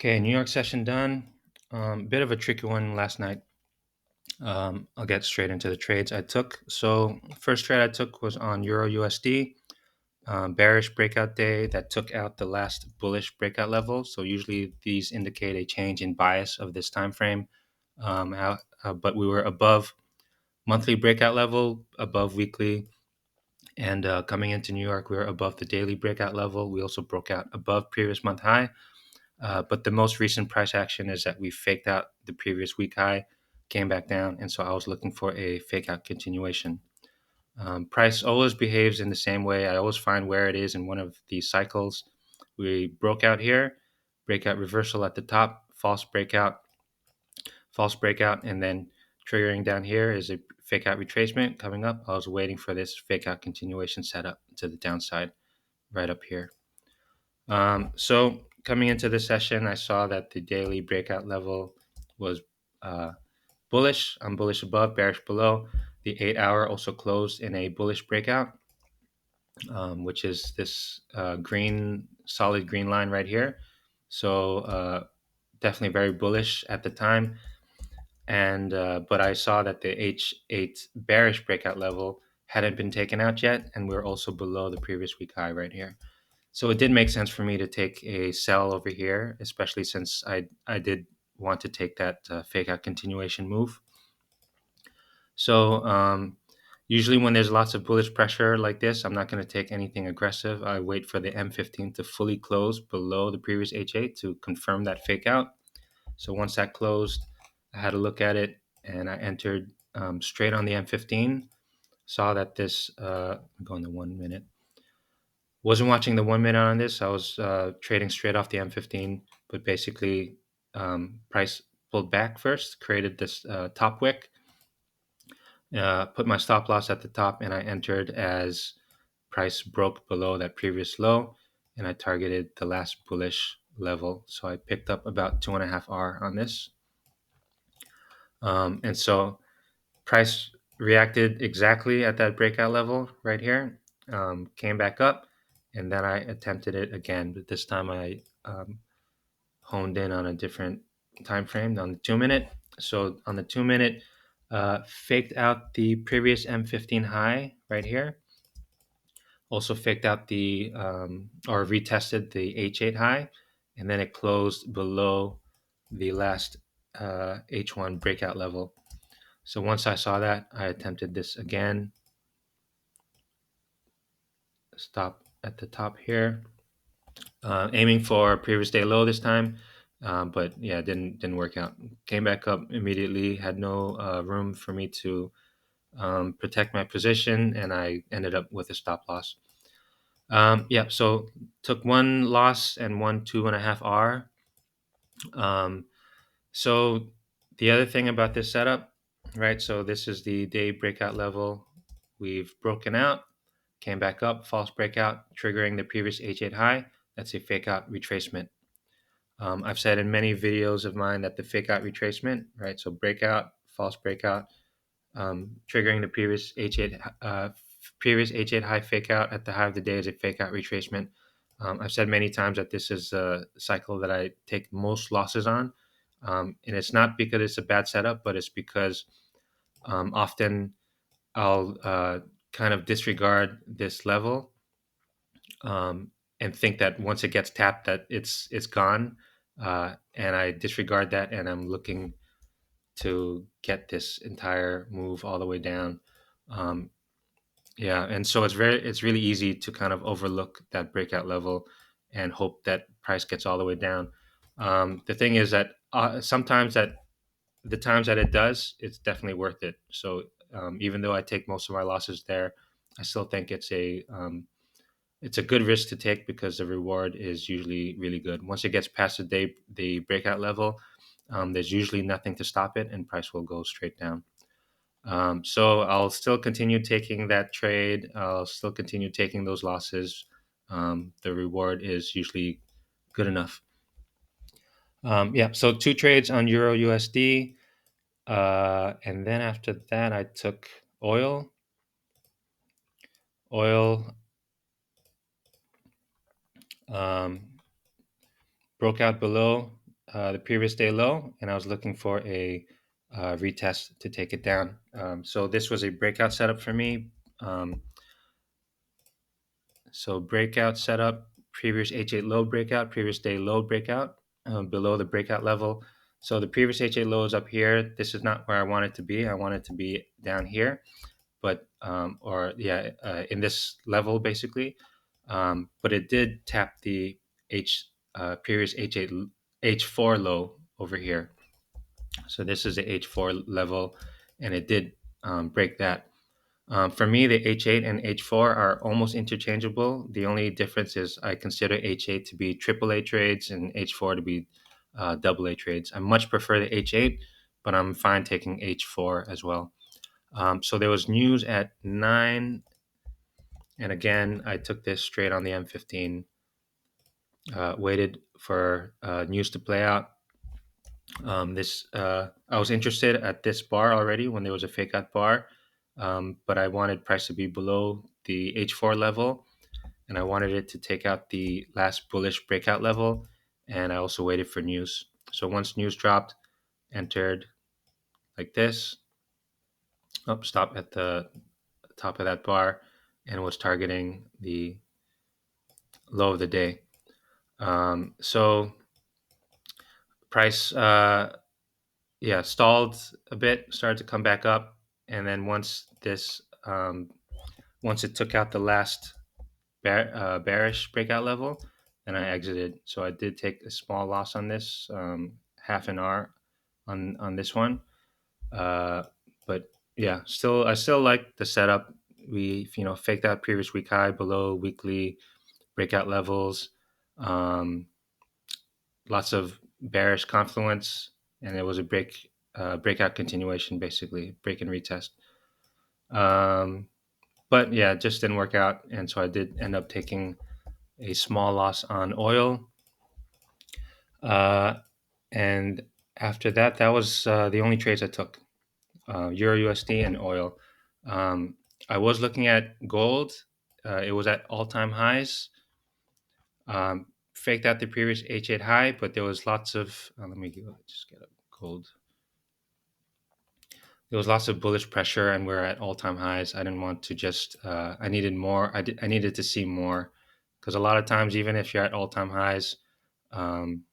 Okay, New York session done. Bit of a tricky one last night. I'll get straight into the trades I took. So first trade I took was on Euro USD, bearish breakout day that took out the last bullish breakout level. So usually these indicate a change in bias of this time frame. But we were above monthly breakout level, above weekly, and coming into New York, we were above the daily breakout level. We also broke out above previous month high. But the most recent price action is that we faked out the previous week high, came back down, and so I was looking for a fake out continuation. Price always behaves in the same way. I always find where it is in one of these cycles. We broke out here, breakout reversal at the top, false breakout, and then triggering down here is a fake out retracement coming up. I was waiting for this fake out continuation setup to the downside right up here. So coming into this session, I saw that the daily breakout level was uh, bullish. I'm bullish above, bearish below. The 8 hour also closed in a bullish breakout, which is this solid green line right here. So definitely very bullish at the time. And but I saw that the H8 bearish breakout level hadn't been taken out yet, and we're also below the previous week high right here. So it did make sense for me to take a sell over here, especially since I did want to take that fake out continuation move. So usually when there's lots of bullish pressure like this, I'm not going to take anything aggressive. I wait for the M15 to fully close below the previous H8 to confirm that fake out. So once that closed, I had a look at it and I entered straight on the M15. Saw that this, I'm going to 1 minute. Wasn't watching the 1 minute on this. I was trading straight off the M15, but basically, price pulled back first, created this top wick, put my stop loss at the top, and I entered as price broke below that previous low, and I targeted the last bullish level. So I picked up about 2.5 R on this, and so price reacted exactly at that breakout level right here, came back up, and then I attempted it again, but this time I honed in on a different time frame on the 2 minute. So on the 2 minute, faked out the previous M15 high right here. Also faked out the or retested the H8 high, and then it closed below the last H1 breakout level. So once I saw that, I attempted this again. Stop at the top here, aiming for previous day low this time, but yeah, didn't work out. Came back up immediately, had no room for me to protect my position, and I ended up with a stop loss. Yeah, so took one loss and won 2.5 R. Um, so the other thing about this setup, right? So this is the day breakout level. We've broken out, came back up, false breakout, triggering the previous H8 high. That's a fake out retracement. I've said in many videos of mine that the fake out retracement, right? So breakout, false breakout, triggering the previous H8 high fake out at the high of the day is a fake out retracement. I've said many times that this is a cycle that I take most losses on, and it's not because it's a bad setup, but it's because often I'll kind of disregard this level, and think that once it gets tapped that it's gone, and I disregard that, and I'm looking to get this entire move all the way down. Um, yeah, and so it's really easy to kind of overlook that breakout level and hope that price gets all the way down. The thing is that sometimes that the times that it does, it's definitely worth it. So even though I take most of my losses there, I still think it's a good risk to take because the reward is usually really good. Once it gets past the breakout level, there's usually nothing to stop it, and price will go straight down. So I'll still continue taking that trade. I'll still continue taking those losses. The reward is usually good enough. Yeah, so two trades on Euro USD. And then after that, I took oil. Oil um, broke out below the previous day low, and I was looking for a retest to take it down. So this was a breakout setup for me. Um, so breakout setup, previous H8 low breakout, previous day low breakout, below the breakout level. So the previous H8 low is up here. This is not where I want it to be. I want it to be down here, but in this level basically. But it did tap the previous H8 H4 low over here. So this is the H4 level, and it did break that. For me, the H8 and H4 are almost interchangeable. The only difference is I consider H8 to be AAA trades and H4 to be AA trades. I much prefer the H8, but I'm fine taking H4 as well. So there was news at 9, and again, I took this straight on the M15, waited for news to play out. I was interested at this bar already when there was a fake out bar, but I wanted price to be below the H4 level, and I wanted it to take out the last bullish breakout level, and I also waited for news. So once news dropped, entered like this, stop at the top of that bar, and was targeting the low of the day. So price stalled a bit, started to come back up, and then once it took out the last bearish breakout level, then I exited. So I did take a small loss on this, half an R on this one. uh, but yeah, I still like the setup. We faked out previous week high below weekly breakout levels. um, Lots of bearish confluence, and it was a breakout continuation, basically break and retest. Um, but yeah, it just didn't work out, and so I did end up taking a small loss on oil. Uh, and after that, that was the only trades I took: Euro USD and oil. Um, I was looking at gold. It was at all-time highs. Faked out the previous H8 high, but there was lots of. Let me just get a gold. There was lots of bullish pressure, and we're at all-time highs. I didn't want to just. I needed more. I needed to see more, because a lot of times, even if you're at all-time highs, um,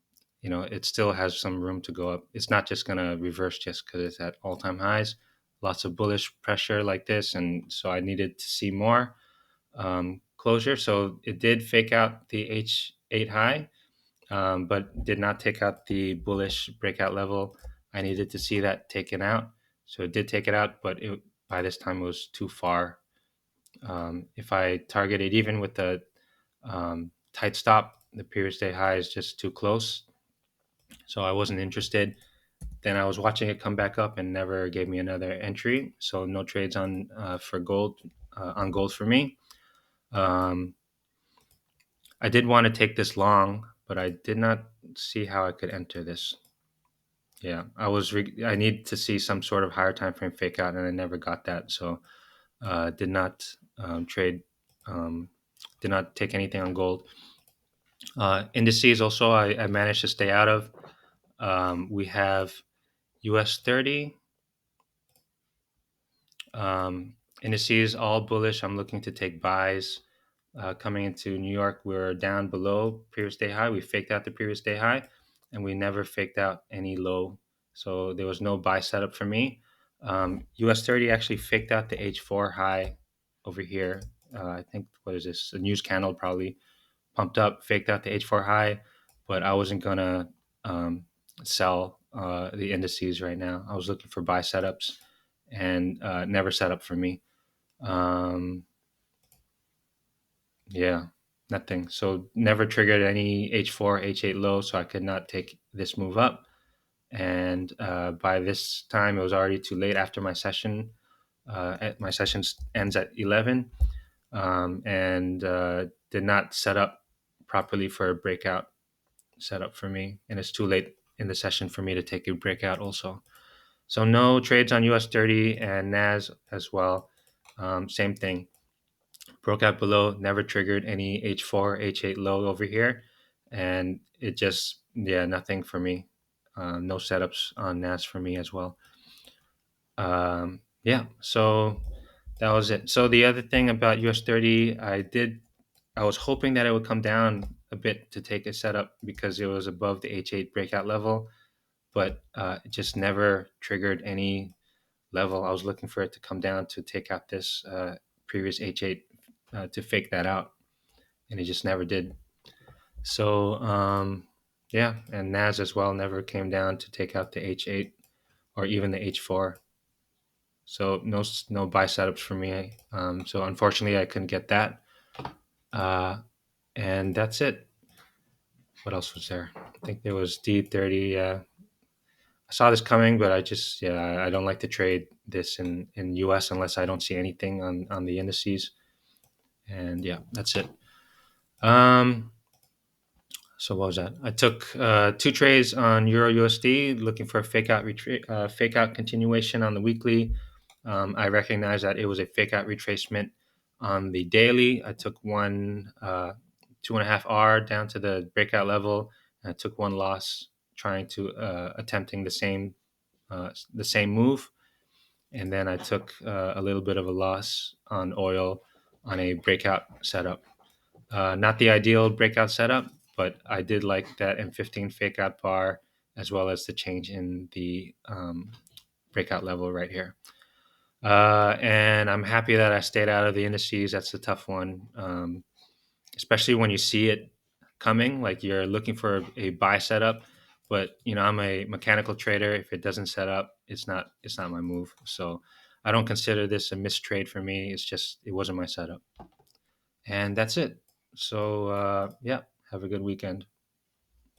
it still has some room to go up. It's not just going to reverse just because it's at all-time highs. Lots of bullish pressure like this, and so I needed to see more closure. So it did fake out the H8 high, but did not take out the bullish breakout level. I needed to see that taken out. So it did take it out, but by this time it was too far. If I targeted even with the tight stop, the previous day high is just too close. So I wasn't interested. Then I was watching it come back up and never gave me another entry. So no trades for gold on gold for me. I did want to take this long, but I did not see how I could enter this. Yeah, I need to see some sort of higher time frame fake out, and I never got that. So did not trade, did not take anything on gold. Indices also I managed to stay out of. We have US 30 indices all bullish. I'm looking to take buys. Coming into New York, we're down below previous day high. We faked out the previous day high, and we never faked out any low. So there was no buy setup for me. US 30 actually faked out the H4 high over here. I think, what is this? A news candle probably pumped up, faked out the H4 high, but I wasn't going to sell the indices right now. I was looking for buy setups, and never set up for me. Um, yeah, nothing. So never triggered any H4, H8 low, so I could not take this move up. And by this time, it was already too late after my session. My session ends at 11, and did not set up properly for a breakout setup for me. And it's too late in the session for me to take a breakout also. So no trades on US 30 and NAS as well. Same thing. Broke out below, never triggered any H4, H8 low over here. And it just, yeah, nothing for me. No setups on NAS for me as well. Yeah, so that was it. So the other thing about US 30, I was hoping that it would come down a bit to take a setup because it was above the H8 breakout level, but it just never triggered any level. I was looking for it to come down to take out this previous H8 to fake that out, and it just never did. So yeah, and NAS as well never came down to take out the H8 or even the H4. So no buy setups for me. So unfortunately, I couldn't get that. Uh, and that's it. What else was there? I think there was D30. I saw this coming, but I don't like to trade this in US unless I don't see anything on the indices. And yeah, that's it. Um, so what was that? I took two trades on Euro USD, looking for a fake out continuation on the weekly. I recognized that it was a fake out retracement on the daily. I took one 2.5 R down to the breakout level, and I took one loss trying to attempting the same move, and then I took a little bit of a loss on oil on a breakout setup. Not the ideal breakout setup, but I did like that M15 fake out bar as well as the change in the breakout level right here. And I'm happy that I stayed out of the indices. That's a tough one, especially when you see it coming. Like you're looking for a buy setup, but I'm a mechanical trader. If it doesn't set up, it's not my move. So I don't consider this a missed trade for me. It's just it wasn't my setup, and that's it. So yeah, have a good weekend.